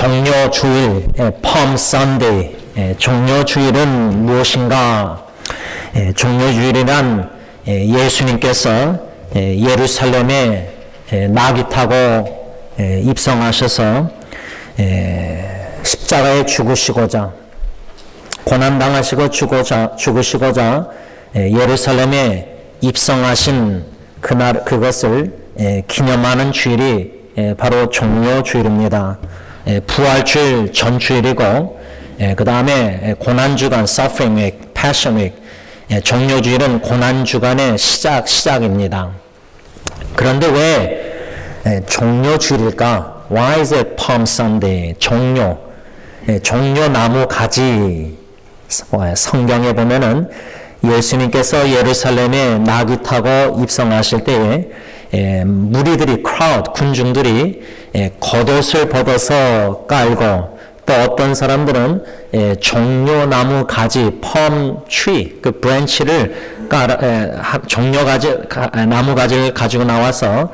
종료주일, Palm Sunday. 종료주일은 무엇인가? 종료주일이란 예수님께서 예루살렘에 나귀 타고 입성하셔서 십자가에 죽으시고자, 고난당하시고 죽으시고자 예루살렘에 입성하신 그날, 그것을 기념하는 주일이 바로 종료주일입니다. 부활주일 전주일이고, 그 다음에 고난주간 Suffering Week, Passion Week, 종료주일은 고난주간의 시작입니다. 그런데 왜 종료주일일까? Why is it Palm Sunday? 종료나무 가지. 성경에 보면은 예수님께서 예루살렘에 나귀 타고 입성하실 때에 무리들이, 군중들이 겉옷을 벗어서 깔고, 또 어떤 사람들은 종려나무 가지, palm tree, 그 branch를 나무 가지를 가지고 나와서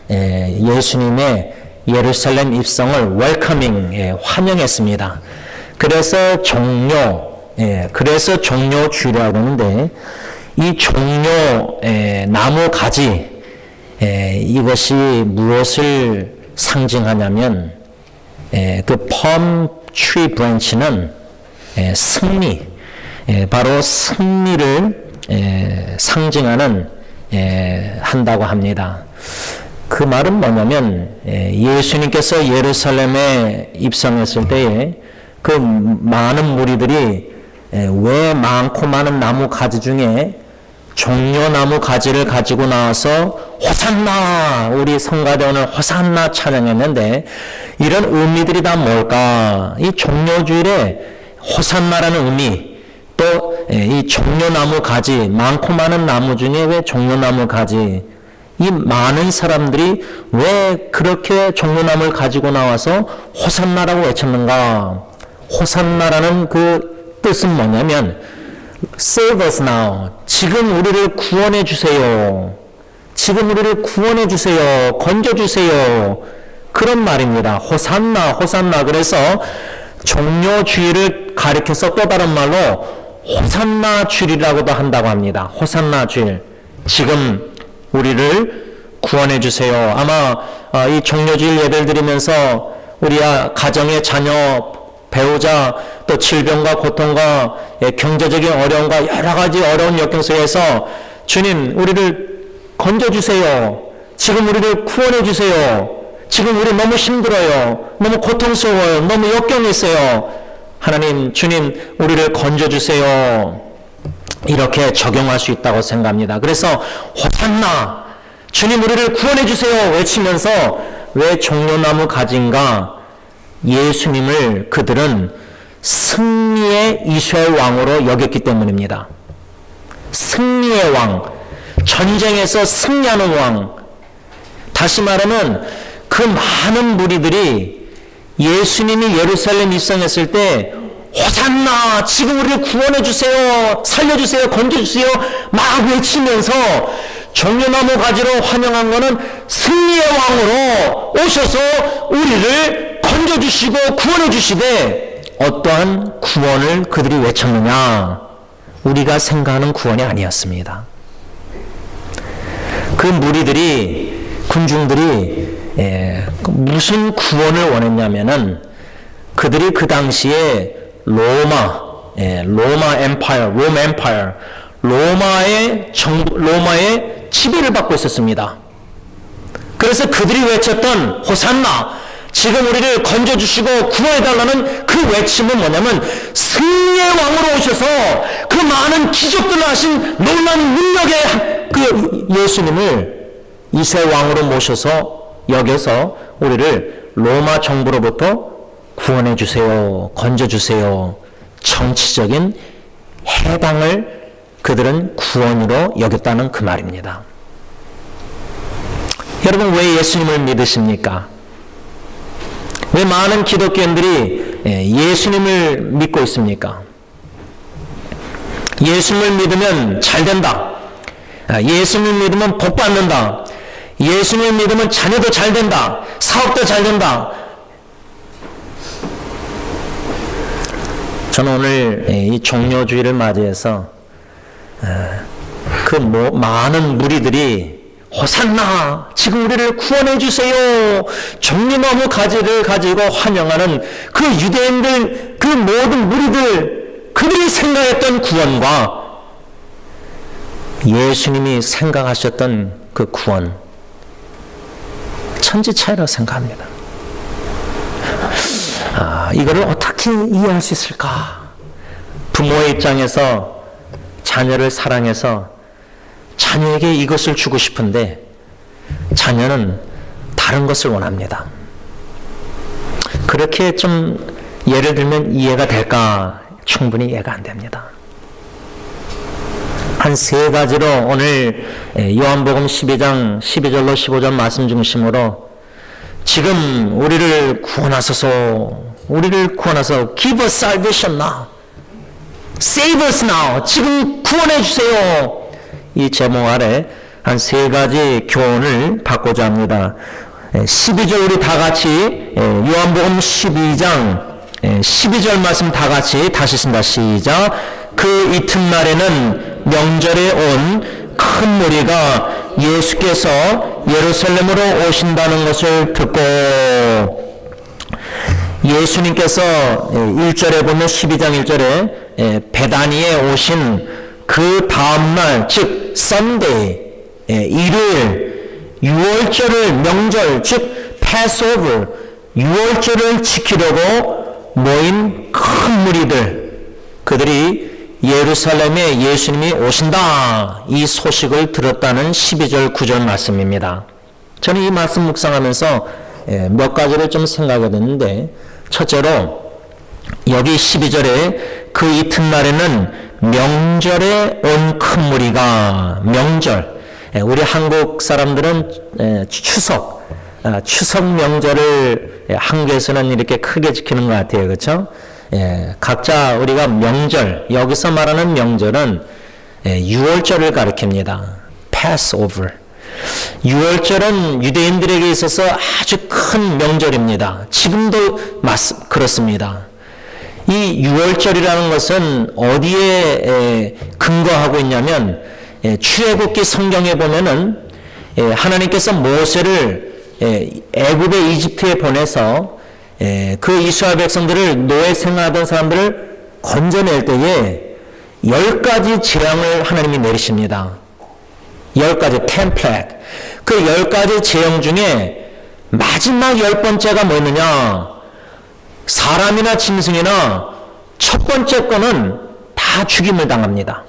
예수님의 예루살렘 입성을 welcoming, 환영했습니다. 그래서 종료주일이라고 하는데, 이 나무 가지, 이것이 무엇을 상징하냐면, 그 palm tree branch는 승리, 바로 승리를 상징하는 한다고 합니다. 그 말은 뭐냐면, 예수님께서 예루살렘에 입성했을 때에 그 많은 무리들이 왜 많고 많은 나무 가지 중에 종려나무 가지를 가지고 나와서 호산나, 우리 성가대 오늘 호산나 찬양했는데, 이런 의미들이 다 뭘까? 이 종료주일에 호산나라는 의미, 또 이 종려나무 가지, 많고 많은 나무 중에 왜 종려나무 가지, 이 많은 사람들이 왜 그렇게 종려나무를 가지고 나와서 호산나라고 외쳤는가? 호산나라는 그 뜻은 뭐냐면, Save us now. 지금 우리를 구원해 주세요. 지금 우리를 구원해 주세요. 건져 주세요. 그런 말입니다. 호산나. 그래서 종료주일을 가리켜서 또 다른 말로 호산나 주일이라고도 한다고 합니다. 호산나 주일. 지금 우리를 구원해 주세요. 아마 이 종료주일 예배를 드리면서 우리 가정의 자녀, 배우자, 또 질병과 고통과 경제적인 어려움과 여러 가지 어려운 역경 속에서 주님, 우리를 건져주세요. 지금 우리를 구원해주세요. 지금 우리 너무 힘들어요. 너무 고통스러워요. 너무 역경이 있어요. 하나님, 주님, 우리를 건져주세요. 이렇게 적용할 수 있다고 생각합니다. 그래서 호산나, 주님, 우리를 구원해주세요 외치면서 왜 종려나무 가지인가? 예수님을 그들은 승리의 이스라엘 왕으로 여겼기 때문입니다. 승리의 왕, 전쟁에서 승리하는 왕. 다시 말하면 그 많은 무리들이 예수님이 예루살렘 입성했을 때 호산나, 지금 우리를 구원해 주세요, 살려주세요, 건져주세요 막 외치면서 종려나무 가지로 환영한 것은 승리의 왕으로 오셔서 우리를 건져주시고 구원해주시되, 어떠한 구원을 그들이 외쳤느냐? 우리가 생각하는 구원이 아니었습니다. 그 무리들이, 군중들이 무슨 구원을 원했냐면은, 그들이 그 당시에 로마의 지배를 받고 있었습니다. 그래서 그들이 외쳤던 호산나, 지금 우리를 건져주시고 구원해달라는 그 외침은 뭐냐면, 승리의 왕으로 오셔서 그 많은 기적들을 하신 놀라운 능력의 그 예수님을 이스라엘 왕으로 모셔서 여겨서 우리를 로마 정부로부터 구원해주세요, 건져주세요. 정치적인 해방을 그들은 구원으로 여겼다는 그 말입니다. 여러분, 왜 예수님을 믿으십니까? 왜 많은 기독교인들이 예수님을 믿고 있습니까? 예수님을 믿으면 잘 된다. 예수님을 믿으면 복 받는다. 예수님을 믿으면 자녀도 잘 된다. 사업도 잘 된다. 저는 오늘 이 종료주의를 맞이해서 그 많은 무리들이 호산나 지금 우리를 구원해 주세요 종려나무 가지를 가지고 환영하는 그 유대인들 그 모든 무리들 그들이 생각했던 구원과 예수님이 생각하셨던 그 구원 천지 차이라고 생각합니다. 이거를 어떻게 이해할 수 있을까? 부모의 입장에서 자녀를 사랑해서 자녀에게 이것을 주고 싶은데 자녀는 다른 것을 원합니다. 그렇게 좀 예를 들면 이해가 될까? 충분히 이해가 안 됩니다. 한 세 가지로 오늘 요한복음 12장 12절로 15절 말씀 중심으로 지금 우리를 구원하소서 give us salvation now save us now 지금 구원해 주세요. 이 제목 아래 한 세 가지 교훈을 받고자 합니다. 12절 우리 다 같이 요한복음 12장 12절 말씀 다 같이 다시 읽습니다. 시작. 그 이튿날에는 명절에 온 큰 무리가 예수께서 예루살렘으로 오신다는 것을 듣고 예수님께서 1절에 보면 12장 1절에 베다니에 오신 그 다음날 즉 썬데이 일요일 6월절을 명절 즉 패스오버 6월절을 지키려고 모인 큰 무리들 그들이 예루살렘에 예수님이 오신다 이 소식을 들었다는 12절 9절 말씀입니다. 저는 이 말씀 묵상하면서 몇 가지를 좀 생각하게 됐는데 첫째로 여기 12절에 그 이튿날에는 명절에 온 큰 무리가 명절 우리 한국 사람들은 추석 명절을 한국에서는 이렇게 크게 지키는 것 같아요. 그렇죠? 각자 우리가 명절 여기서 말하는 명절은 6월절을 가리킵니다. Passover 6월절은 유대인들에게 있어서 아주 큰 명절입니다. 지금도 그렇습니다. 이 6월절이라는 것은 어디에 근거하고 있냐면 출애굽기 성경에 보면은 하나님께서 모세를 애굽의 이집트에 보내서 그 이스라엘 백성들을 노예 생활하던 사람들을 건져낼 때에 10가지 재앙을 하나님이 내리십니다. 10가지 10 plague. 그 10가지 재앙 중에 마지막 10번째가 뭐였느냐? 사람이나 짐승이나 첫 번째 거는 다 죽임을 당합니다.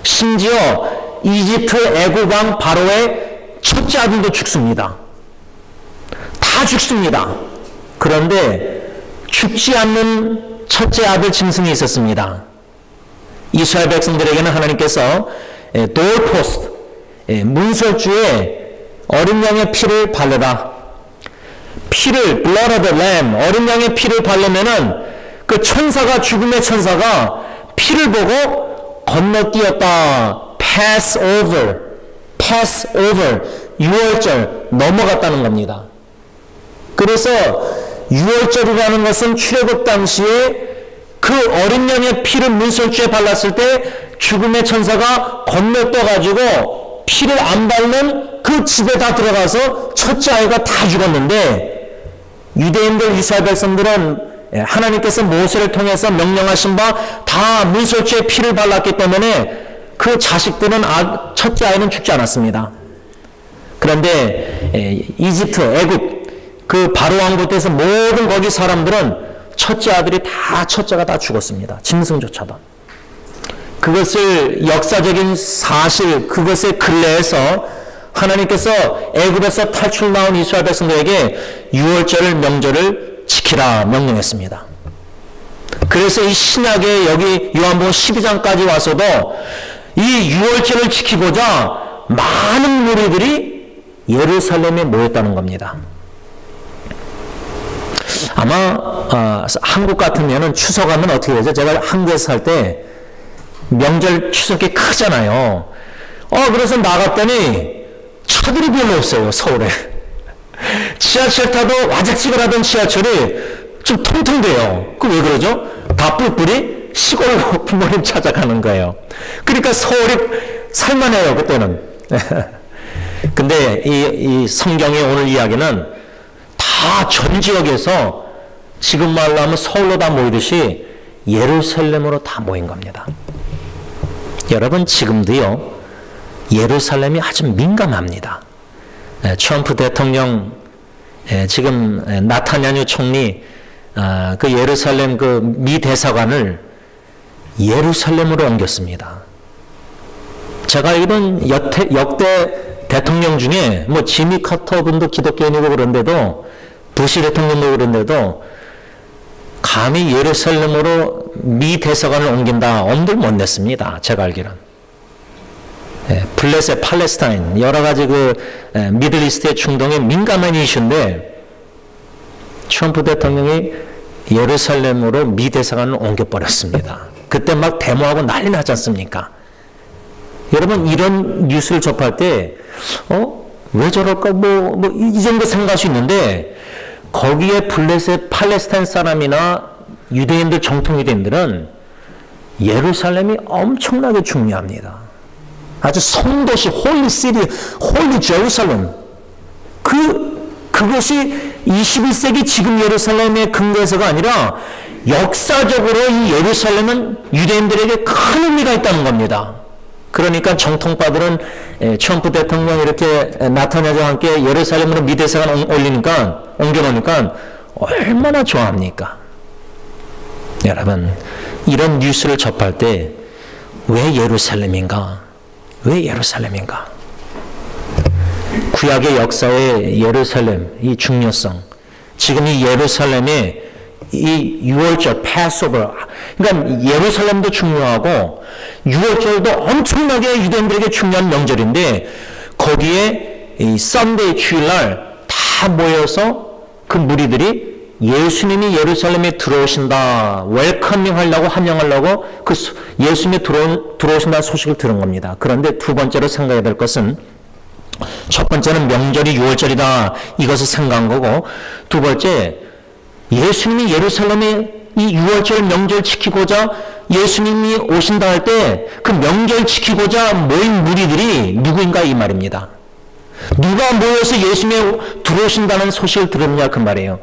심지어 이집트 애굽 왕 바로의 첫째 아들도 죽습니다. 다 죽습니다. 그런데 죽지 않는 첫째 아들 짐승이 있었습니다. 이스라엘 백성들에게는 하나님께서 도어포스트 문설주에 어린 양의 피를 바르라. 피를 blood of the lamb 어린 양의 피를 바르면은 그 천사가 죽음의 천사가 피를 보고 건너뛰었다. pass over 6월절 넘어갔다는 겁니다. 그래서 6월절이라는 것은 출애굽 당시에 그 어린 양의 피를 문설주에 발랐을 때 죽음의 천사가 건너떠가지고 피를 안 바르는 그 집에 다 들어가서 첫째 아이가 다 죽었는데 유대인들 이스라엘 백성들은 하나님께서 모세를 통해서 명령하신 바 다 문설주에 피를 발랐기 때문에 그 자식들은 첫째 아이는 죽지 않았습니다. 그런데 이집트 애굽 그 바로 왕국에서 모든 거기 사람들은 첫째 아들이 첫째가 다 죽었습니다. 짐승조차도. 그것을 역사적인 사실 그것에 근래해서 하나님께서 애굽에서 탈출 나온 이스라엘 백성들에게 6월절 명절을 지키라 명령했습니다. 그래서 이 신약에 여기 요한복음 12장까지 와서도 이 6월절을 지키고자 많은 무리들이 예루살렘에 모였다는 겁니다. 아마 한국 같으면은 추석하면 어떻게 되죠? 제가 한국에서 살 때 명절 추석이 크잖아요. 그래서 나갔더니 차들이 별로 없어요. 서울에 지하철 타도 와작지근하던 지하철이 좀 통통돼요. 그 왜 그러죠? 다 뿔뿔이 시골로 부모님 찾아가는 거예요. 그러니까 서울이 살만해요, 그때는. 근데 이 성경의 오늘 이야기는 다 전 지역에서 지금 말로 하면 서울로 다 모이듯이 예루살렘으로 다 모인 겁니다. 여러분, 지금도요, 예루살렘이 아주 민감합니다. 트럼프 대통령, 지금 나타냐후 총리, 그 예루살렘 그 미 대사관을 예루살렘으로 옮겼습니다. 제가 알기로는 역대 대통령 중에 뭐 지미 카터 분도 기독교인이고 그런데도 부시 대통령도 그런데도 감히 예루살렘으로 미 대사관을 옮긴다 엄두를 못 냈습니다. 제가 알기로는. 블레셋 팔레스타인 여러 가지 그 미들이스트의 중동의 민감한 이슈인데 트럼프 대통령이 예루살렘으로 미 대사관을 옮겨버렸습니다. 그때 막 데모하고 난리 나지 않습니까? 여러분, 이런 뉴스를 접할 때 왜 저럴까 이 정도 생각할 수 있는데, 거기에 블레셋 팔레스타인 사람이나 유대인들, 정통 유대인들은 예루살렘이 엄청나게 중요합니다. 아주 성도시, 홀리 시티, 홀리 제루살렘. 그것이 21세기 지금 예루살렘의 근거에서가 아니라 역사적으로 이 예루살렘은 유대인들에게 큰 의미가 있다는 겁니다. 그러니까 정통파들은 트럼프 대통령 이렇게 나타냐와 함께 예루살렘으로 미 대사관 옮겨놓으니까 얼마나 좋아합니까? 여러분, 이런 뉴스를 접할 때 왜 예루살렘인가? 왜 예루살렘인가? 구약의 역사의 예루살렘, 이 중요성, 지금 이 예루살렘의 이 6월절, 패스오버, 그러니까 예루살렘도 중요하고 6월절도 엄청나게 유대인들에게 중요한 명절인데, 거기에 이 썬데이 주일날 다 모여서 그 무리들이 예수님이 예루살렘에 들어오신다, 웰커밍 하려고, 환영하려고 그 예수님이 들어오신다는 소식을 들은 겁니다. 그런데 두 번째로 생각해야 될 것은, 첫 번째는 명절이 6월절이다, 이것을 생각한 거고, 두 번째, 예수님이 예루살렘에 이 6월절 명절 지키고자 예수님이 오신다 할 때 그 명절 지키고자 모인 무리들이 누구인가 이 말입니다. 누가 모여서 예수님이 들어오신다는 소식을 들었냐 그 말이에요.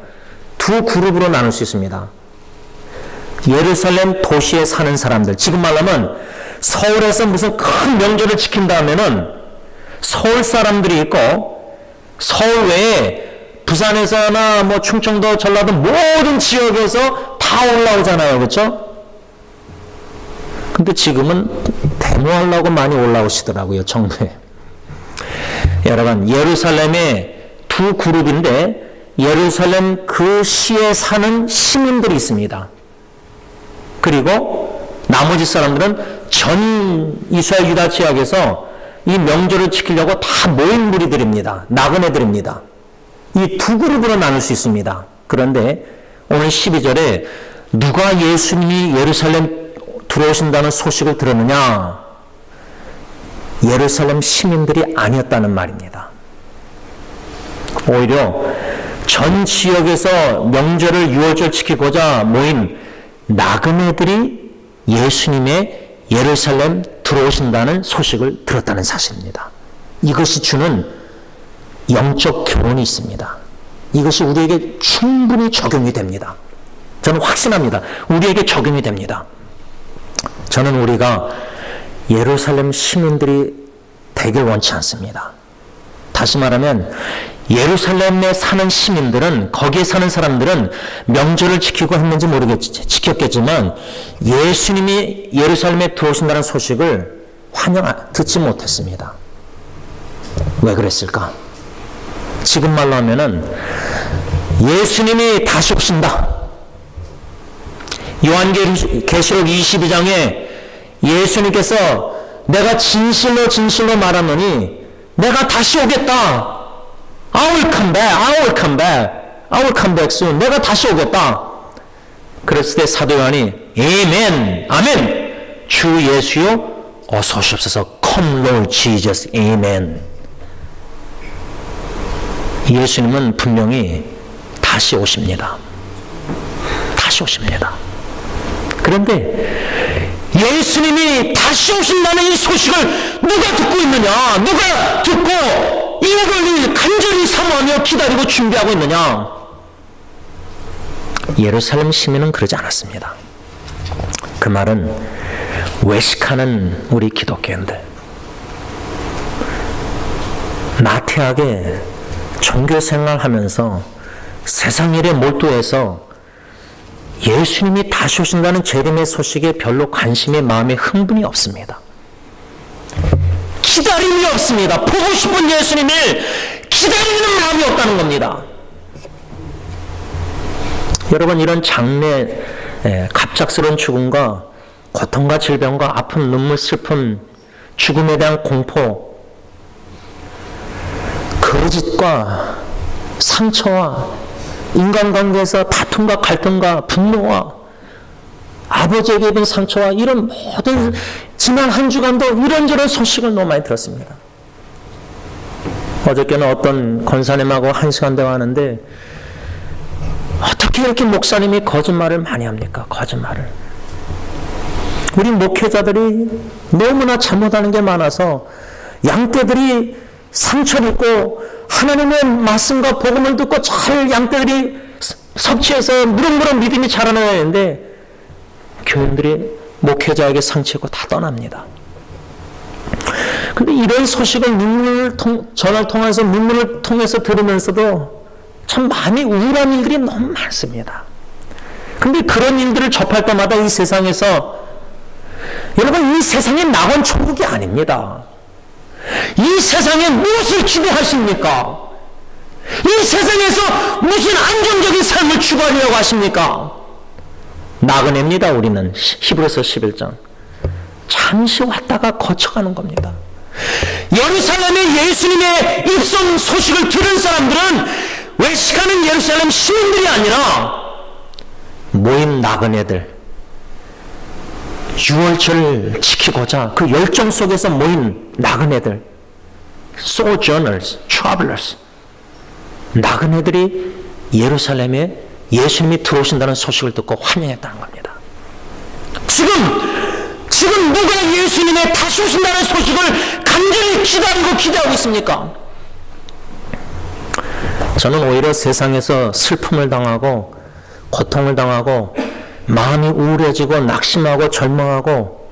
두 그룹으로 나눌 수 있습니다. 예루살렘 도시에 사는 사람들, 지금 말하면 서울에서 무슨 큰 명절을 지킨다 하면은 서울 사람들이 있고, 서울 외에 부산에서나 뭐 충청도, 전라도 모든 지역에서 다 올라오잖아요. 그렇죠? 근데 지금은 데모하려고 많이 올라오시더라고요, 정부에. 여러분, 예루살렘의 두 그룹인데, 예루살렘 그 시에 사는 시민들이 있습니다. 그리고 나머지 사람들은 전 이스라엘 유다 지역에서 이 명절을 지키려고 다 모인 무리들입니다. 나그네들입니다. 이 두 그룹으로 나눌 수 있습니다. 그런데 오늘 12절에 누가 예수님이 예루살렘 들어오신다는 소식을 들었느냐? 예루살렘 시민들이 아니었다는 말입니다. 오히려 전 지역에서 명절을 6월절 지키고자 모인 나그네들이 예수님의 예루살렘 들어오신다는 소식을 들었다는 사실입니다. 이것이 주는 영적 교훈이 있습니다. 이것이 우리에게 충분히 적용이 됩니다. 저는 확신합니다. 우리에게 적용이 됩니다. 저는 우리가 예루살렘 시민들이 되길 원치 않습니다. 다시 말하면 예루살렘에 사는 시민들은, 거기에 사는 사람들은 명절을 지키고 했는지 지켰겠지만 예수님이 예루살렘에 들어오신다는 소식을 듣지 못했습니다. 왜 그랬을까? 지금 말로 하면은 예수님이 다시 오신다. 요한계시록 22장에 예수님께서 내가 진실로 진실로 말하노니 내가 다시 오겠다. I will come back. I will come back. I will come back soon. 내가 다시 오겠다. 그랬을 때 사도 요한이 아멘, 아멘. 주 예수여 어서 오시옵소서. Come Lord Jesus. 아멘. 예수님은 분명히 다시 오십니다. 다시 오십니다. 그런데 예수님이 다시 오신다는 이 소식을 누가 듣고 있느냐? 누가 듣고 이걸 간절히 사모하며 기다리고 준비하고 있느냐? 예루살렘 시민은 그러지 않았습니다. 그 말은 외식하는 우리 기독교인들, 나태하게 종교생활하면서 세상 일에 몰두해서 예수님이 다시 오신다는 재림의 소식에 별로 관심이, 마음에 흥분이 없습니다. 기다림이 없습니다. 보고 싶은 예수님을 기다리는 마음이 없다는 겁니다. 여러분, 이런 장래, 갑작스러운 죽음과 고통과 질병과 아픔, 눈물, 슬픔, 죽음에 대한 공포, 거짓과 상처와 인간관계에서 다툼과 갈등과 분노와 아버지에게 입은 상처와 이런 모든 지난 한 주간도 이런저런 소식을 너무 많이 들었습니다. 어저께는 어떤 권사님하고 1시간 대화하는데 어떻게 이렇게 목사님이 거짓말을 많이 합니까? 거짓말을. 우리 목회자들이 너무나 잘못하는 게 많아서 양떼들이 상처를 입고 하나님의 말씀과 복음을 듣고 잘 양떼들이 섭취해서 무럭무럭 믿음이 자라나야 하는데 교인들이 목회자에게 상처입고 다 떠납니다. 근데 이런 소식을 전화를 통해서 눈물을 통해서 들으면서도 참 마음이 우울한 일들이 너무 많습니다. 근데 그런 일들을 접할 때마다 이 세상에서, 여러분, 이 세상이 낙원 천국이 아닙니다. 이 세상에 무엇을 기대하십니까? 이 세상에서 무슨 안정적인 삶을 추구하려고 하십니까? 나그네입니다. 우리는 히브리서 11장 잠시 왔다가 거쳐가는 겁니다. 예루살렘의 예수님의 입성 소식을 들은 사람들은 외식하는 예루살렘 시민들이 아니라 모인 나그네들, 유월절을 지키고자 그 열정 속에서 모인 나그네들, sojourners, travelers, 나그네들이 예루살렘에 예수님이 들어오신다는 소식을 듣고 환영했다는 겁니다. 지금 누가 예수님의 다시 오신다는 소식을 간절히 기대하고 있습니까? 저는 오히려 세상에서 슬픔을 당하고 고통을 당하고 마음이 우울해지고 낙심하고 절망하고,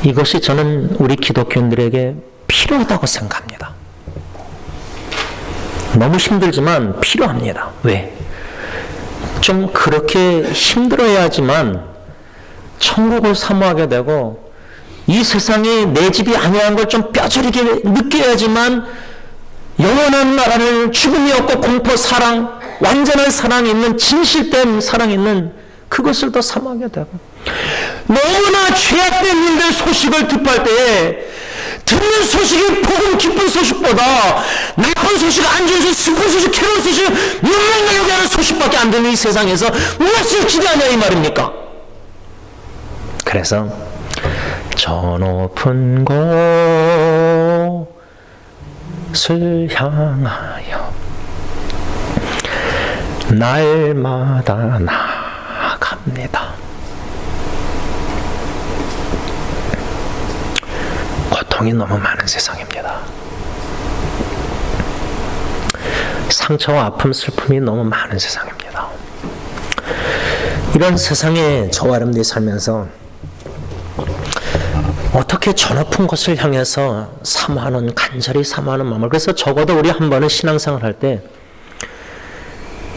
이것이 저는 우리 기독교인들에게 필요하다고 생각합니다. 너무 힘들지만 필요합니다. 왜? 좀 그렇게 힘들어야지만 천국을 사모하게 되고, 이 세상이 내 집이 아니라는 걸 좀 뼈저리게 느껴야지만 영원한 나라를, 죽음이 없고 공포, 사랑, 완전한 사랑이 있는, 진실된 사랑이 있는 그것을 더 사모하게 되고, 너무나 죄악된 일들 소식을 접할 때에 듣는 소식이 복음 기쁜 소식보다 나쁜 소식, 안 좋은 소식, 슬픈 소식, 괴로운 소식, 눈물 나게 하는 소식밖에 안 되는 이 세상에서 무엇을 기대하냐 이 말입니까? 그래서 저 높은 곳을 향하여 날마다 나아갑니다. 고통이 너무 많은 세상입니다. 상처와 아픔, 슬픔이 너무 많은 세상입니다. 이런 세상에 저와 여러분들이 살면서 어떻게 저 높은 곳을 향해서 사모하는, 간절히 사모하는 마음을, 그래서 적어도 우리 한 번은 신앙생활 할 때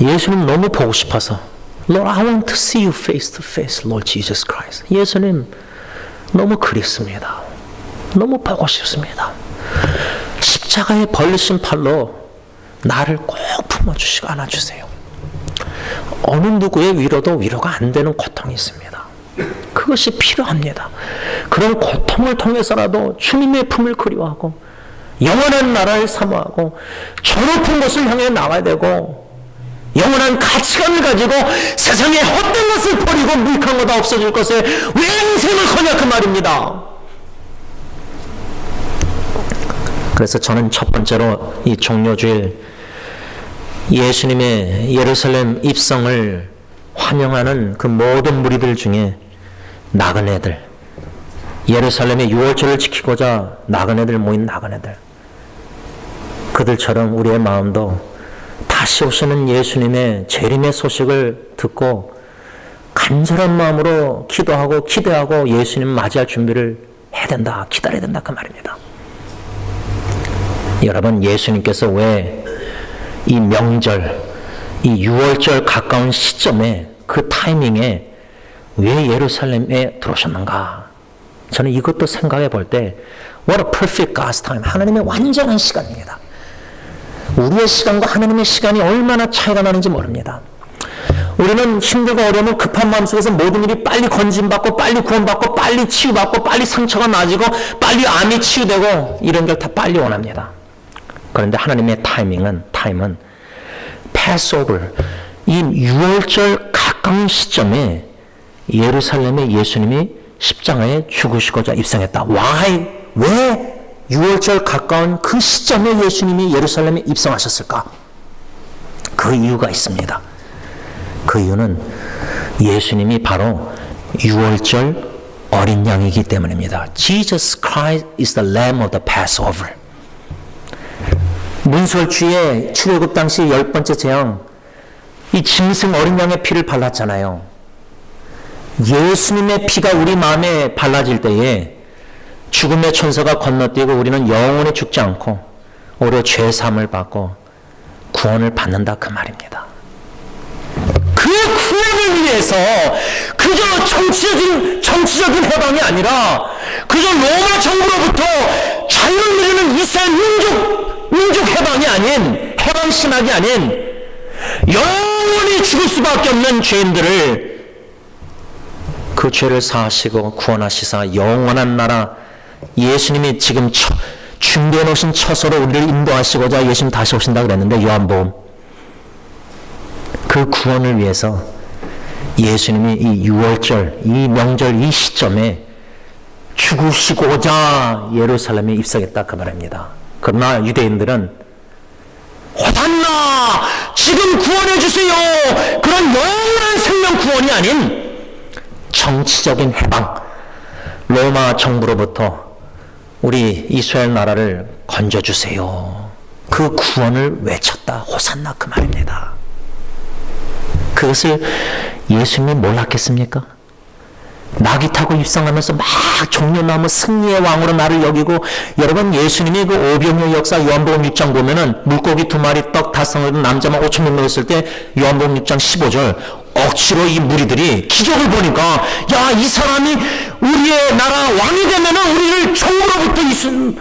예수님 너무 보고 싶어서, Lord, I want to see you face to face, Lord Jesus Christ. 예수님 너무 그립습니다. 너무 보고 싶습니다. 십자가에 벌리신 팔로 나를 꼭 품어주시고 안아주세요. 어느 누구의 위로도 위로가 안 되는 고통이 있습니다. 그것이 필요합니다. 그런 고통을 통해서라도 주님의 품을 그리워하고 영원한 나라를 사모하고 저 높은 곳을 향해 나가야 되고, 영원한 가치관을 가지고 세상에 헛된 것을 버리고 무익한 거 다 없어질 것에 왜 인생을 거냐 그 말입니다. 그래서 저는 첫 번째로 이 종료주일 예수님의 예루살렘 입성을 환영하는 그 모든 무리들 중에 나그네들, 예루살렘의 유월절을 지키고자 나그네들 모인 나그네들, 그들처럼 우리의 마음도 다시 오시는 예수님의 재림의 소식을 듣고 간절한 마음으로 기도하고 기대하고 예수님 맞이할 준비를 해야 된다, 기다려야 된다, 그 말입니다. 여러분, 예수님께서 왜 이 명절, 이 유월절 가까운 시점에, 그 타이밍에 왜 예루살렘에 들어오셨는가? 저는 이것도 생각해 볼 때 What a perfect God's time. 하나님의 완전한 시간입니다. 우리의 시간과 하나님의 시간이 얼마나 차이가 나는지 모릅니다. 우리는 힘들고 어려움을 급한 마음속에서 모든 일이 빨리 건진받고 빨리 구원받고 빨리 치유받고 빨리 상처가 나아지고 빨리 암이 치유되고 이런 걸 다 빨리 원합니다. 그런데 하나님의 타임은 패스오버, 이 유월절 가까운 시점에 예루살렘에 예수님이 십자가에 죽으시고자 입성했다. Why? 왜 유월절 가까운 그 시점에 예수님이 예루살렘에 입성하셨을까? 그 이유가 있습니다. 그 이유는 예수님이 바로 유월절 어린 양이기 때문입니다. Jesus Christ is the Lamb of the Passover. 문설주의 출애굽 당시 10번째 재앙, 이 짐승 어린 양의 피를 발랐잖아요. 예수님의 피가 우리 마음에 발라질 때에 죽음의 천사가 건너뛰고 우리는 영원히 죽지 않고 오히려 죄사함을 받고 구원을 받는다, 그 말입니다. 그 구원을 위해서 그저 정치적인 해방이 아니라 그저 로마 정부로부터 자유를 누리는 이스라엘 민족 해방이 아닌, 해방 신학이 아닌 영원히 죽을 수밖에 없는 죄인들을 그 죄를 사하시고 구원하시사 영원한 나라, 예수님이 지금 준비해 놓으신 처소로 우리를 인도하시고자 예수님 다시 오신다 그랬는데, 요한복음, 그 구원을 위해서 예수님이 이 유월절, 이 명절, 이 시점에 죽으시고자 예루살렘에 입성했다, 그 말입니다. 그러나 유대인들은 호산나, 지금 구원해 주세요, 그런 영원한 생명 구원이 아닌 정치적인 해방, 로마 정부로부터 우리 이스라엘 나라를 건져주세요, 그 구원을 외쳤다. 호산나, 그 말입니다. 그것을 예수님이 몰랐겠습니까? 나귀 타고 입성하면서 막 종려나무 승리의 왕으로 나를 여기고, 여러분, 예수님이 그 오병이어 역사 요한복음 6장 보면은 물고기 2마리 떡 5성 남자만 5,000명 먹었을 때 요한복음 6장 15절 억지로 이 무리들이 기적을 보니까, 야, 이 사람이 우리의 나라 왕이 되면은 우리를 종으로부터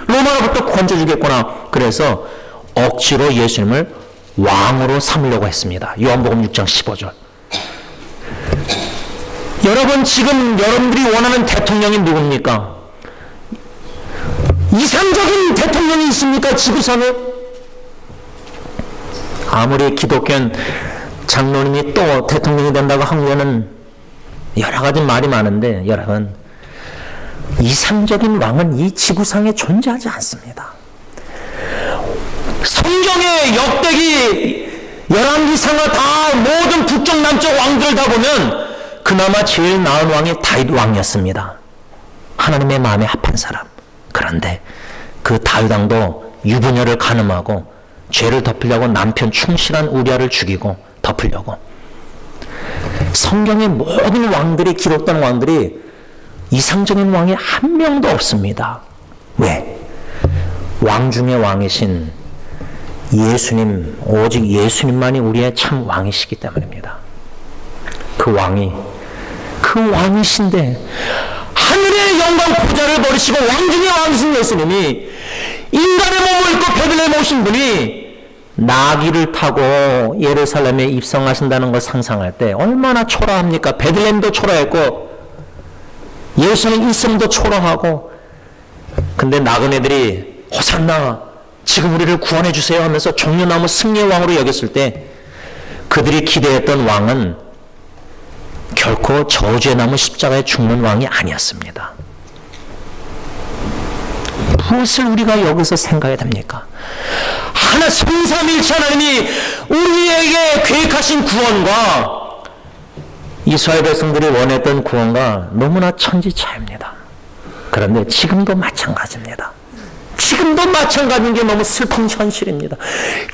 로마로부터 건져주겠구나. 그래서 억지로 예수님을 왕으로 삼으려고 했습니다. 요한복음 6장 15절. 여러분, 지금 여러분들이 원하는 대통령이 누굽니까? 이상적인 대통령이 있습니까? 지구상에? 아무리 기독교인 장로님이 또 대통령이 된다고 하면은 여러 가지 말이 많은데, 여러분, 이상적인 왕은 이 지구상에 존재하지 않습니다. 성경의 역대기 열왕기상하 다 모든 북쪽 남쪽 왕들을 다 보면 그나마 제일 나은 왕이 다윗 왕이었습니다. 하나님의 마음에 합한 사람. 그런데 그 다윗 왕도 유부녀를 간음하고 죄를 덮으려고 남편 충실한 우리아를 죽이고 덮으려고. 성경의 모든 왕들이, 기록된 왕들이 이상적인 왕이 한 명도 없습니다. 왜? 왕 중에 왕이신 예수님, 오직 예수님만이 우리의 참 왕이시기 때문입니다. 그 왕이신데 하늘의 영광 보좌를 버리시고 왕 중에 왕이신 예수님이 인간의 몸을 입고 베들레헴에 오신 분이 나귀를 타고 예루살렘에 입성하신다는 걸 상상할 때 얼마나 초라합니까? 베들레헴도 초라했고 예루살렘 입성도 초라하고, 근데 나그네들이 호산나, 지금 우리를 구원해 주세요 하면서 종려나무 승리의 왕으로 여겼을 때 그들이 기대했던 왕은 결코 저주에 남은 십자가에 죽는 왕이 아니었습니다. 무엇을 우리가 여기서 생각해야 됩니까? 하나 성삼일체 하나님이 우리에게 계획하신 구원과 이스라엘 백성들이 원했던 구원과 너무나 천지차이입니다. 그런데 지금도 마찬가지입니다. 지금도 마찬가지인 게 너무 슬픈 현실입니다.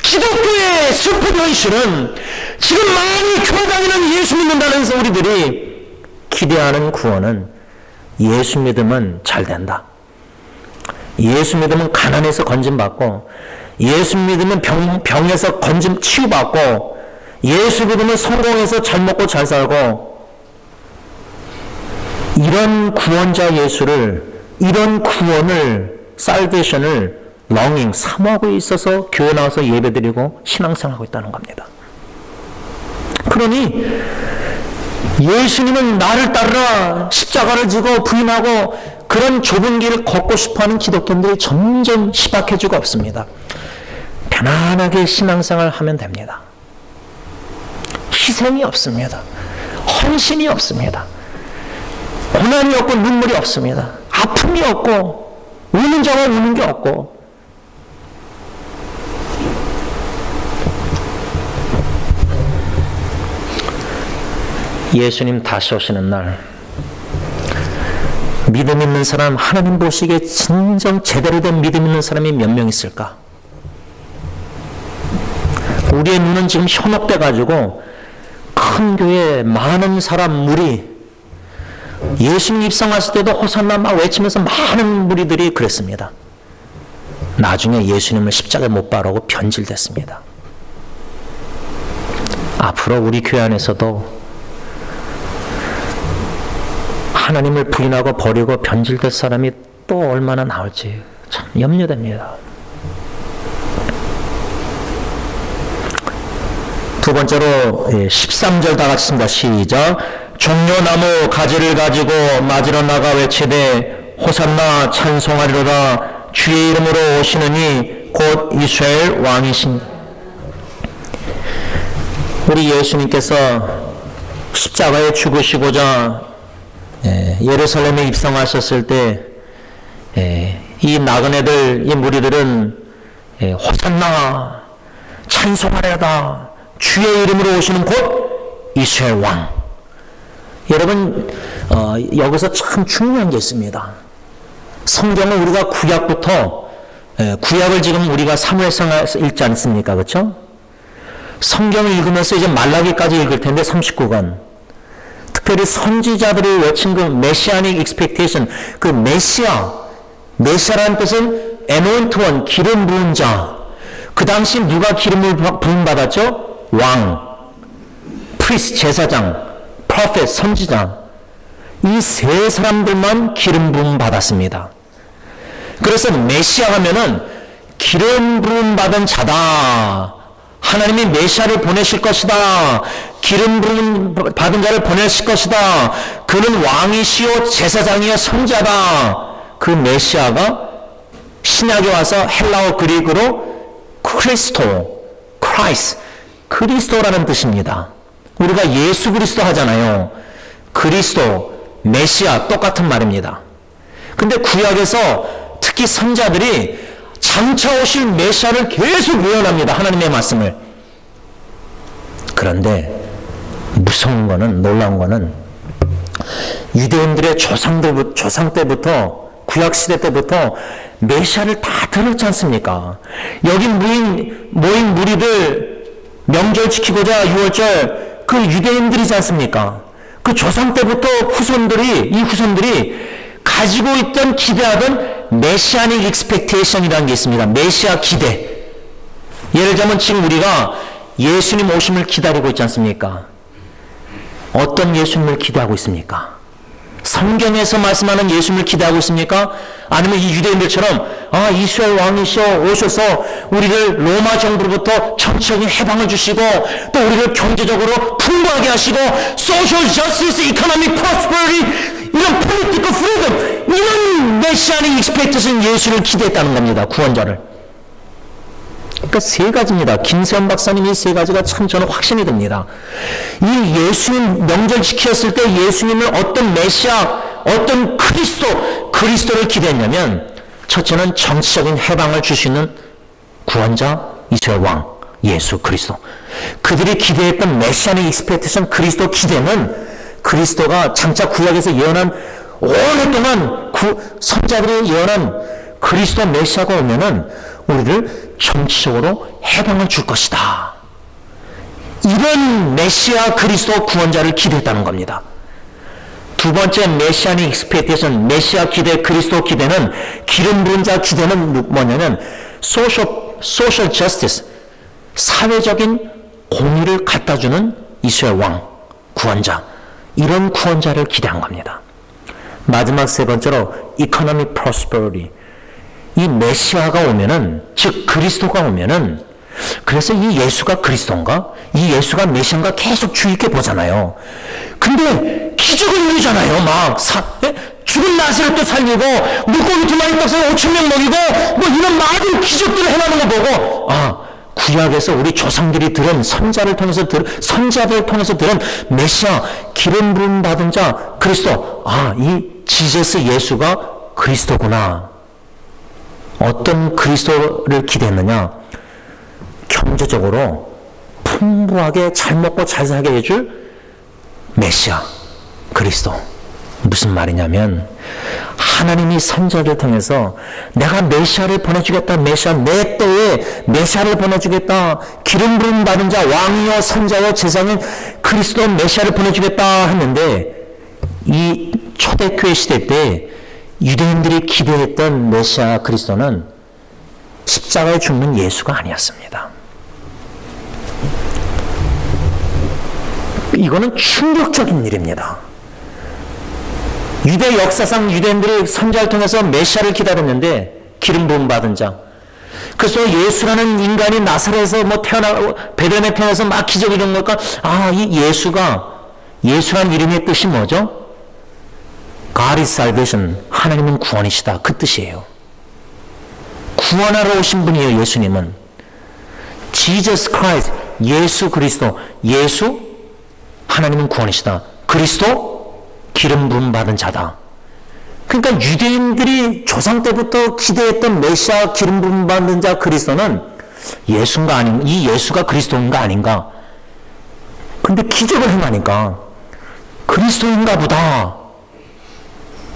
기독교의 슬픈 현실은 지금 많이 교회 다니는 예수 믿는다는 우리들이 기대하는 구원은 예수 믿으면 잘 된다. 예수 믿으면 가난에서 건짐받고, 예수 믿으면 병에서 치유받고, 예수 믿으면 성공해서 잘 먹고 잘 살고, 이런 구원자 예수를, 이런 구원을, 살베이션을 longing, 사모하고 있어서 교회 나와서 예배드리고 신앙생활하고 있다는 겁니다. 그러니 예수님은 나를 따르라, 십자가를 지고 부인하고 그런 좁은 길을 걷고 싶어하는 기독교인들이 점점 희박해지고 없습니다. 편안하게 신앙생활 하면 됩니다. 희생이 없습니다. 헌신이 없습니다. 고난이 없고 눈물이 없습니다. 아픔이 없고 우는 자가 우는 게 없고. 예수님 다시 오시는 날 믿음 있는 사람, 하나님 보시기에 진정 제대로 된 믿음 있는 사람이 몇 명 있을까? 우리의 눈은 지금 현혹돼 가지고 큰 교회 많은 사람 무리, 예수님 입성하실 때도 호산나 막 외치면서 많은 무리들이 그랬습니다. 나중에 예수님을 십자가에 못 박으라고 변질됐습니다. 앞으로 우리 교회 안에서도 하나님을 부인하고 버리고 변질될 사람이 또 얼마나 나올지 참 염려됩니다. 두 번째로 13절 다 같이 씁니다. 시작. 종려나무 가지를 가지고 맞으러 나가 외치되 호산나 찬송하리로다 주의 이름으로 오시느니 곧 이스라엘 왕이신. 우리 예수님께서 십자가에 죽으시고자 예루살렘에 입성하셨을 때 이 나그네들, 이 무리들은 호산나 찬송하리로다 주의 이름으로 오시는 곧 이스라엘 왕. 여러분 여기서 참 중요한 게 있습니다. 성경은 우리가 구약부터 구약을 지금 우리가 사무엘상 읽지 않습니까? 그렇죠? 성경을 읽으면서 이제 말라기까지 읽을 텐데 39권. 특별히 선지자들이 외친 그 메시아닉 익스펙테이션, 그 메시아라는 뜻은 anointed one, 기름 부은 자. 그 당시 누가 기름을 부음 받았죠? 왕, 프리스트, 제사장, 프로페트, 선지자. 이 세 사람들만 기름 부음 받았습니다. 그래서 메시아 하면은 기름 부음 받은 자다. 하나님이 메시아를 보내실 것이다. 기름 부음 받은 자를 보내실 것이다. 그는 왕이시요 제사장이요 선지자다. 그 메시아가 신약에 와서 헬라어 그리그로 크리스토, 크라이스, 그리스도라는 뜻입니다. 우리가 예수 그리스도 하잖아요. 그리스도, 메시아 똑같은 말입니다. 근데 구약에서 특히 선자들이 장차 오실 메시아를 계속 예언합니다. 하나님의 말씀을. 그런데 무서운 거는, 놀라운 거는 유대인들의 조상 때부터 구약시대 때부터 메시아를 다 들었지 않습니까? 여기 모인 무리들 명절 지키고자 6월절 그 유대인들이지 않습니까? 그 조상 때부터 이 후손들이 가지고 있던 기대하던 메시아닉 익스펙테이션이라는 게 있습니다. 메시아 기대. 예를 들면 지금 우리가 예수님 오심을 기다리고 있지 않습니까? 어떤 예수님을 기대하고 있습니까? 성경에서 말씀하는 예수님을 기대하고 있습니까? 아니면 이 유대인들처럼 이스라엘 왕이셔 오셔서 우리를 로마 정부로부터 정치적인 해방을 주시고 또 우리를 경제적으로 풍부하게 하시고 social justice, economic prosperity, 이런 political freedom, 이런 메시아닉 익스펙테이션 예수를 기대했다는 겁니다. 구원자를. 그러니까 세 가지입니다. 김세현 박사님 이 세 가지가 참 저는 확신이 듭니다. 이 예수님 명절 지켰을 때 예수님을 어떤 메시아, 어떤 그리스도를 기대했냐면 첫째는 정치적인 해방을 주시는 구원자 이스라엘 왕 예수 그리스도. 그들이 기대했던 메시아의 익스펙테이션 그리스도 기대는 그리스도가 장차 구약에서 예언한 오랫동안 선자들이 예언한 그리스도 메시아가 오면은 우리를 정치적으로 해방을 줄 것이다. 이런 메시아 그리스도 구원자를 기대했다는 겁니다. 두 번째 메시아닉 익스페이테이션, 메시아 기대, 그리스도 기대는, 기름 부은 자 기대는 뭐냐면 소셜 저스티스, 사회적인 공의를 갖다주는 이스라엘 왕, 구원자, 이런 구원자를 기대한 겁니다. 마지막 세 번째로 economic prosperity, 이 메시아가 오면은, 즉 그리스도가 오면은, 그래서 이 예수가 그리스도인가? 이 예수가 메시아인가? 계속 주의 있게 보잖아요. 근데 기적을 이루잖아요. 죽은 나사렛도 살리고 물고기 2마리 떡상에 5,000명 먹이고 뭐 이런 많은 기적들을 해나는 거 보고, 구약에서 우리 조상들이 들은 선자들 통해서 들은 메시아, 기름 부음 받은 자 그리스도, 이 지저스 예수가 그리스도구나. 어떤 그리스도를 기대했느냐? 경제적으로 풍부하게 잘 먹고 잘 살게 해줄 메시아 그리스도. 무슨 말이냐면, 하나님이 선자를 통해서 내가 메시아를 보내주겠다, 메시아 내 때에 메시아를 보내주겠다, 기름 부음 받은 자 왕이여 선자여 제사장인 그리스도 메시아를 보내주겠다 했는데, 이 초대교회 시대 때 유대인들이 기대했던 메시아 그리스도는 십자가에 죽는 예수가 아니었습니다. 이거는 충격적인 일입니다. 유대 역사상 유대인들이 선자를 통해서 메시아를 기다렸는데, 기름 부음 받은 자. 그래서 예수라는 인간이 나사렛에서 베들레헴에 태어나서 막 기적을 이룬 걸까? 이 예수란 이름의 뜻이 뭐죠? God is salvation. 하나님은 구원이시다. 그 뜻이에요. 구원하러 오신 분이에요, 예수님은. Jesus Christ. 예수 그리스도. 예수, 하나님은 구원이시다. 그리스도, 기름 부음 받은 자다. 그러니까 유대인들이 조상 때부터 기대했던 메시아, 기름 부음 받은 자 그리스도는 예수인가 아닌가, 이 예수가 그리스도인가 아닌가. 근데 기적을 행하니까 그리스도인가 보다.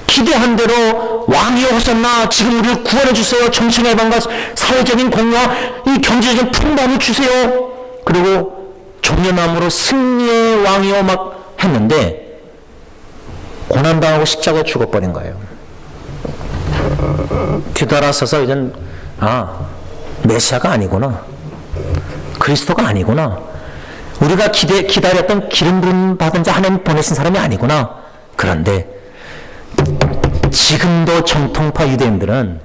기대한 대로 왕이여 호산나, 지금 우리를 구원해 주세요. 정치의 해방과 사회적인 공의와 이 경제적인 풍부함을 주세요. 그리고 종려나무로 승리의 왕이여 막 했는데 고난당하고 십자가에 죽어버린 거예요. 뒤돌아서서 이젠 메시아가 아니구나, 그리스도가 아니구나, 우리가 기다렸던 기름 부음 받은 자 하나님 보내신 사람이 아니구나. 그런데 지금도 정통파 유대인들은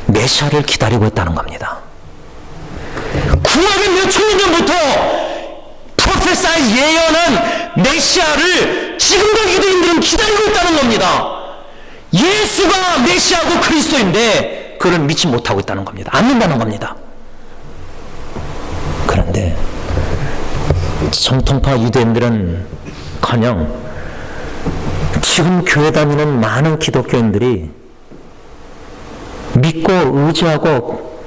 메시아를 기다리고 있다는 겁니다. 구약의 몇 천년 전부터 프로페사의 예언한 메시아를 지금도 유대인들은 기다리고 있다는 겁니다. 예수가 메시아고 그리스도인데 그걸 믿지 못하고 있다는 겁니다. 안 믿는다는 겁니다. 그런데 정통파 유대인들은 커녕 지금 교회 다니는 많은 기독교인들이 믿고 의지하고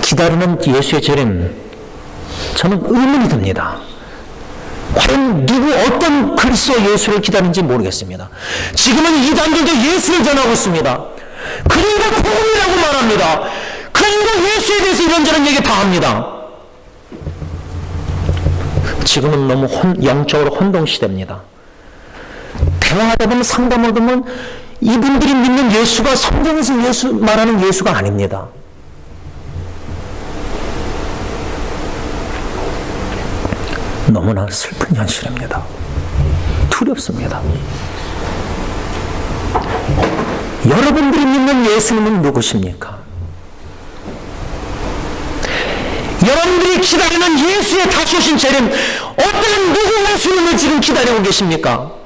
기다리는 예수의 재림, 저는 의문이 듭니다. 과연 어떤 그리스도 예수를 기다리는지 모르겠습니다. 지금은 이단들도 예수를 전하고 있습니다. 그리고 복음이라고 말합니다. 그리고 예수에 대해서 이런저런 얘기 다 합니다. 지금은 너무 영적으로 혼동시대입니다. 대화하다 보면, 상담하다 보면 이분들이 믿는 예수가 성경에서 말하는 예수가 아닙니다. 너무나 슬픈 현실입니다. 두렵습니다. 여러분들이 믿는 예수님은 누구십니까? 여러분들이 기다리는 예수의 다시 오신 재림, 어떤 누구 예수님을 지금 기다리고 계십니까?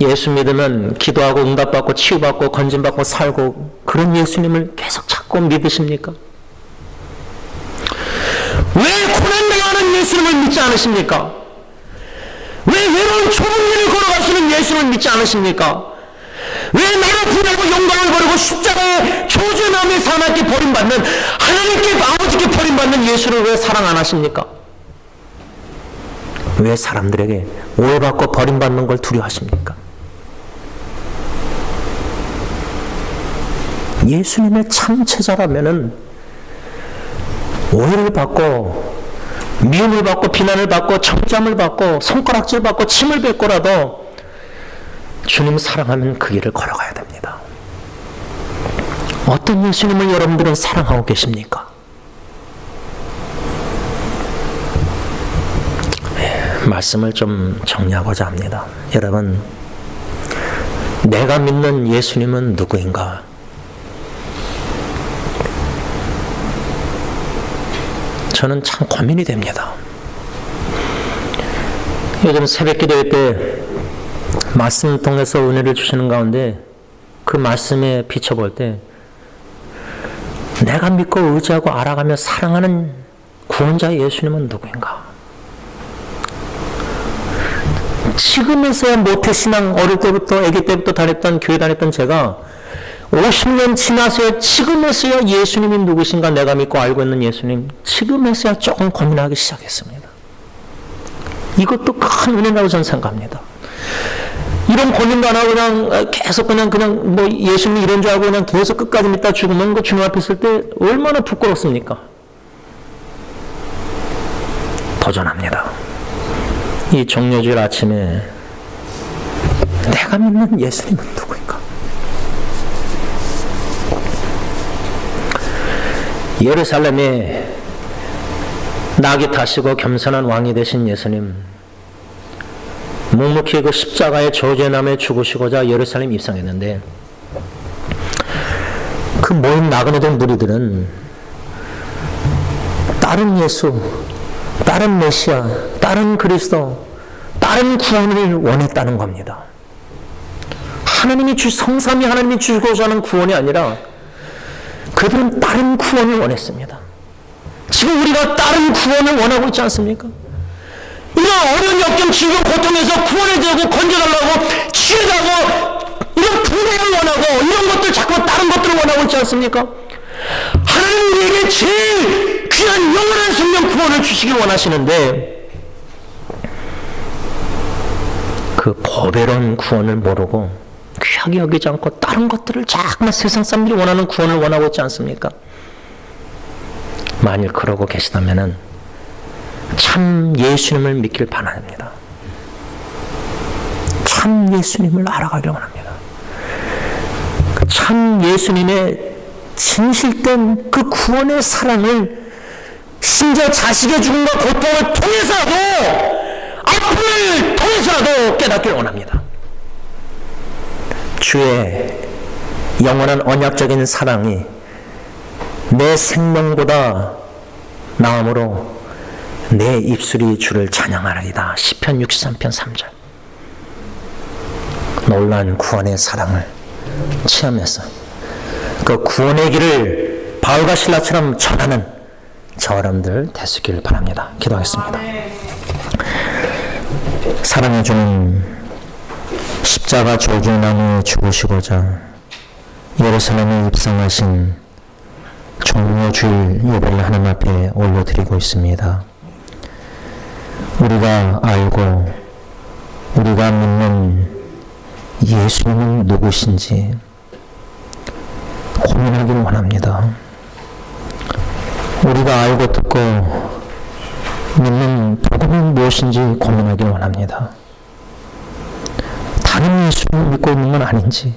예수 믿으면 기도하고 응답받고 치유받고 건진받고 살고, 그런 예수님을 계속 찾고 믿으십니까? 왜 고난당하는 예수님을 믿지 않으십니까? 왜 외로운 좁은 길을 걸어가시는 예수님을 믿지 않으십니까? 왜 나를 부르고 영광을 버리고 십자가에 조준함에 사나이께 버림받는, 하나님께 아버지께 버림받는 예수를 왜 사랑 안 하십니까? 왜 사람들에게 오해받고 버림받는 걸 두려워하십니까? 예수님의 참 제자라면은 오해를 받고 미움을 받고 비난을 받고 정죄함을 받고 손가락질 받고 침을 뱉고라도 주님 사랑하면 그 길을 걸어가야 됩니다. 어떤 예수님을 여러분들은 사랑하고 계십니까? 말씀을 좀 정리하고자 합니다. 여러분, 내가 믿는 예수님은 누구인가? 저는 참 고민이 됩니다. 요즘 새벽기도회 때 말씀 통해서 은혜를 주시는 가운데 그 말씀에 비춰볼 때 내가 믿고 의지하고 알아가며 사랑하는 구원자 예수님은 누구인가? 지금에서야 모태신앙 어릴 때부터 아기 때부터 다녔던 교회 다녔던 제가 50년 지나서야 지금에서야 예수님이 누구신가 내가 믿고 알고 있는 예수님 지금에서야 조금 고민하기 시작했습니다. 이것도 큰 은혜라고 저는 생각합니다. 이런 고민도 안 하고 그냥 계속 그냥 뭐 예수님 이런 줄 알고 그냥 계속 끝까지 믿다 죽으면 그 주님 앞에 있을 때 얼마나 부끄럽습니까? 도전합니다. 이 종료주일 아침에 내가 믿는 예수님은 누구인가? 예루살렘에 낙이 타시고 겸손한 왕이 되신 예수님, 묵묵히 그 십자가의 저주의 죽으시고자 예루살렘 입성했는데 그 모인 나그네된 무리들은 다른 예수, 다른 메시아, 다른 그리스도, 다른 구원을 원했다는 겁니다. 성삼위 하나님이 주시고자 하는 구원이 아니라 그들은 다른 구원을 원했습니다. 지금 우리가 다른 구원을 원하고 있지 않습니까? 이런 어려운 역경, 지금 고통에서 구원해주고 건져달라고 치유하고 이런 분해를 원하고 이런 것들 자꾸 다른 것들을 원하고 있지 않습니까? 하나님 우리에게 제일 귀한 영원한 생명 구원을 주시길 원하시는데 그 보배로운 구원을 모르고 귀하게 여기지 않고 다른 것들을 자꾸만 세상 사람들이 원하는 구원을 원하고 있지 않습니까? 만일 그러고 계시다면은 참 예수님을 믿길 바랍니다. 참 예수님을 알아가길 원합니다. 그 참 예수님의 진실된 그 구원의 사랑을 심지어 자식의 죽음과 고통을 통해서라도 아픔을 통해서라도 깨닫길 원합니다. 주의 영원한 언약적인 사랑이 내 생명보다 나음으로 내 입술이 주를 찬양하리이다. 시편 63편 3절. 놀라운 구원의 사랑을 체험해서 그 구원의 길을 바울과 실라처럼 전하는 저 여러분들 되시길 바랍니다. 기도하겠습니다. 사랑해주는 십자가 조주나무에 죽으시고자 예루살렘에 입성하신 종료주일 예배를 하나님 앞에 올려드리고 있습니다. 우리가 알고 우리가 믿는 예수님은 누구신지 고민하길 원합니다. 우리가 알고 듣고 믿는 복음은 무엇인지 고민하길 원합니다. 다른 예수님을 믿고 있는 건 아닌지,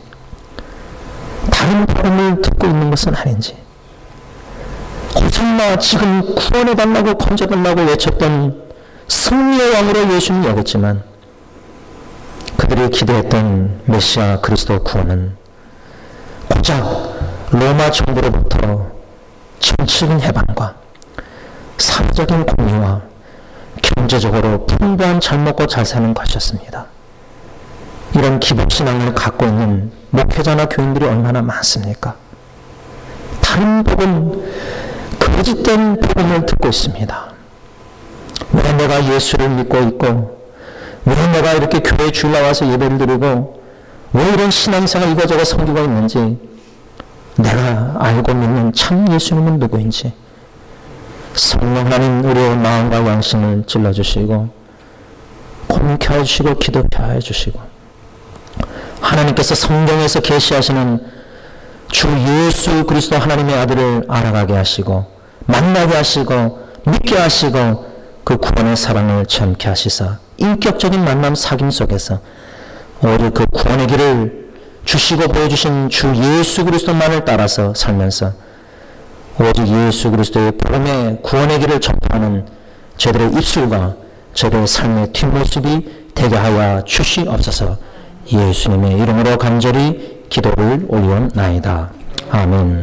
다른 복음을 듣고 있는 것은 아닌지, 호sanna 지금 구원해달라고 건져달라고 외쳤던 승리의 왕으로 예수님을 여겼지만 그들이 기대했던 메시아 그리스도 구원은 고작 로마 정부로부터 정치적인 해방과 사회적인 공의와 경제적으로 풍부한 잘 먹고 잘 사는 것이었습니다. 이런 기복신앙을 갖고 있는 목회자나 교인들이 얼마나 많습니까? 다른 복음, 거짓된 복음을 듣고 있습니다. 왜 내가 예수를 믿고 있고 왜 내가 이렇게 교회 주일 나와서 예배를 드리고 왜 이런 신앙생활 이거저거 섬기고 있는지, 내가 알고 믿는 참 예수님은 누구인지 성령 하나님 우리의 마음과 양심을 찔러주시고 공격해 주시고 기도케 해주시고, 하나님께서 성경에서 계시하시는 주 예수 그리스도 하나님의 아들을 알아가게 하시고 만나게 하시고 믿게 하시고 그 구원의 사랑을 체험케 하시사 인격적인 만남 사귐 속에서 오직 그 구원의 길을 주시고 보여주신 주 예수 그리스도만을 따라서 살면서 오직 예수 그리스도의 복음의 구원의 길을 전파하는 저들의 입술과 저들의 삶의 뒷모습이 되게 하여 주시옵소서. 예수님의 이름으로 간절히 기도를 올리옵나이다. 아멘.